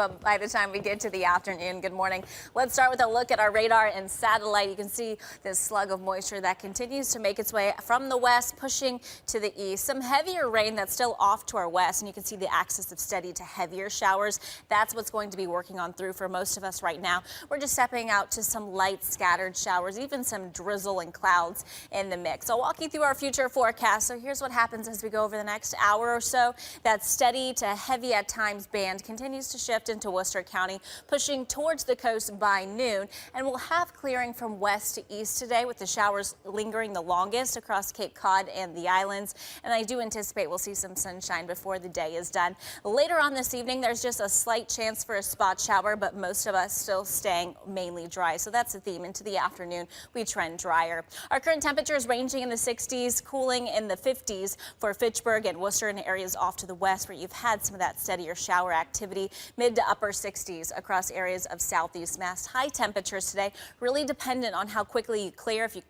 up by the time we get to the afternoon. Good morning. Let's start with a look at our radar and satellite. You can see this slug of moisture that continues to make its way from the west, pushing to the east. Some heavier rain that's still off to our west, and you can see the axis of steady to heavier showers. That's what's going to be working on through for most of us right now. We're just stepping out to some light scattered showers, even some drizzle and clouds in the mix. I'll walk you through our future forecast. So here's what happens as we go over the next hour or so. That steady to heavy at times band continues to shift into Worcester County, pushing towards the coast by noon. And we'll have clearing from west to east today, with the showers lingering the longest across Cape Cod and the islands. And I do anticipate we'll see some sunshine before the day is done. Later on this evening, there's just a slight chance for a spot shower, but most of us still staying mainly dry. So that's the theme. Into the afternoon, we trend drier. Our current temperatures ranging in the 60s, cooling in the 50s for Fitchburg and Worcester and areas off to the west where you've had some of that steadier shower activity. Mid to upper 60s across areas of southeast Mass. High temperatures today, really dependent on how quickly you clear. If you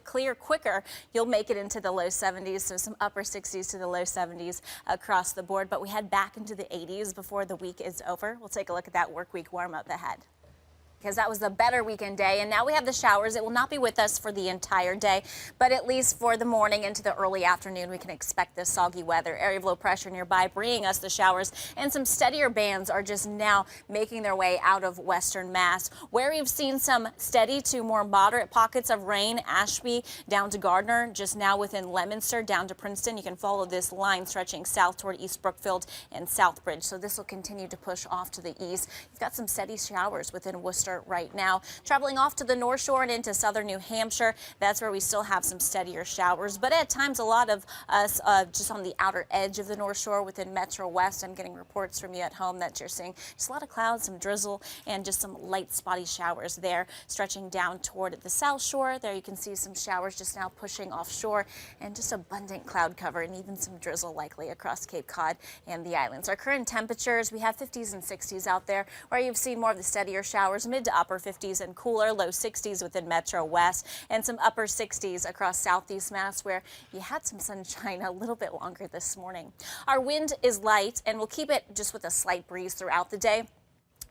clear quicker, you'll make it into the low 70s, so some upper 60s to the low 70s across the board. But we head back into the 80s before the week is over. We'll take a look at that work week warm up ahead, because that was the better weekend day. And now we have the showers. It will not be with us for the entire day, but at least for the morning into the early afternoon, we can expect this soggy weather. Area of low pressure nearby bringing us the showers, and some steadier bands are just now making their way out of western Mass, where we've seen some steady to more moderate pockets of rain. Ashby down to Gardner, just now within Leominster down to Princeton. You can follow this line stretching south toward East Brookfield and Southbridge. So this will continue to push off to the east. You've got some steady showers within Worcester right now. Traveling off to the North Shore and into southern New Hampshire, that's where we still have some steadier showers. But at times, a lot of us just on the outer edge of the North Shore within Metro West. I'm getting reports from you at home that you're seeing just a lot of clouds, some drizzle, and just some light spotty showers there. Stretching down toward the South Shore, there you can see some showers just now pushing offshore, and just abundant cloud cover and even some drizzle likely across Cape Cod and the islands. Our current temperatures, we have 50s and 60s out there, where you've seen more of the steadier showers. Mid to upper 50s and cooler, low 60s within Metro West, and some upper 60s across southeast Mass, where you had some sunshine a little bit longer this morning. Our wind is light, and we'll keep it just with a slight breeze throughout the day.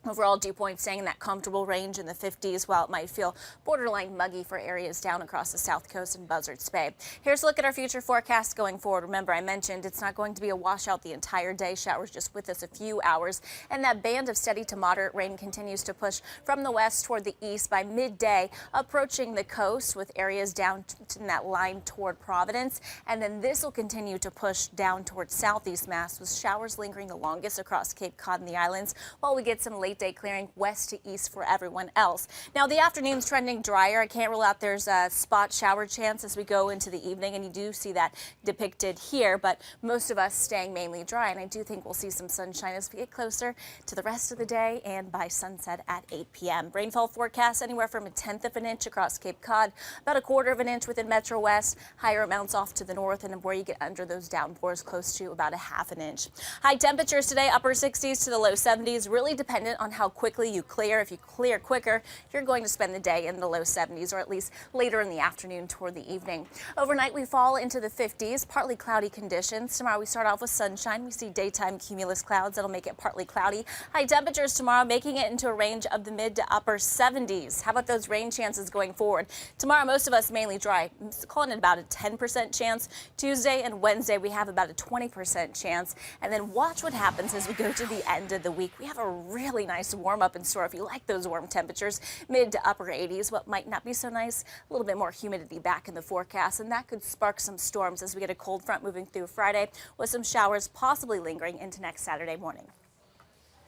Overall dew point staying in that comfortable range in the 50s, while it might feel borderline muggy for areas down across the south coast and Buzzards Bay. Here's a look at our future forecast going forward. Remember, I mentioned it's not going to be a washout the entire day. Showers just with us a few hours, and that band of steady to moderate rain continues to push from the west toward the east by midday, approaching the coast with areas down in that line toward Providence. And then this will continue to push down toward southeast Mass, with showers lingering the longest across Cape Cod and the islands, while we get some late day clearing west to east for everyone else. Now, the afternoon's trending drier. I can't rule out there's a spot shower chance as we go into the evening, and you do see that depicted here, but most of us staying mainly dry. And I do think we'll see some sunshine as we get closer to the rest of the day and by sunset at 8 p.m. Rainfall forecast anywhere from 1/10 of an inch across Cape Cod, about 1/4 of an inch within Metro West, higher amounts off to the north, and where you get under those downpours close to about 1/2 an inch. High temperatures today, upper 60s to the low 70s, really dependent on how quickly you clear. If you clear quicker, you're going to spend the day in the low 70s, or at least later in the afternoon toward the evening. Overnight, we fall into the 50s, partly cloudy conditions. Tomorrow, we start off with sunshine. We see daytime cumulus clouds that'll make it partly cloudy. High temperatures tomorrow, making it into a range of the mid to upper 70s. How about those rain chances going forward? Tomorrow, most of us mainly dry. I'm calling it about a 10% chance. Tuesday and Wednesday, we have about a 20% chance. And then watch what happens as we go to the end of the week. We have a really nice warm up in store if you like those warm temperatures. Mid to upper 80s. What might not be so nice, a little bit more humidity back in the forecast, and that could spark some storms as we get a cold front moving through Friday, with some showers possibly lingering into next Saturday morning.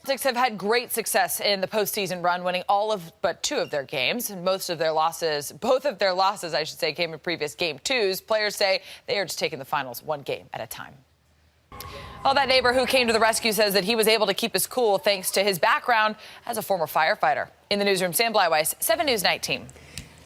Celtics have had great success in the postseason run, winning all of but 2 of their games, and both of their losses, I should say, came in previous game 2s. Players say they are just taking the finals one game at a time. Well, that neighbor who came to the rescue says that he was able to keep his cool thanks to his background as a former firefighter. In the newsroom, Bleiweis, 7 News 19.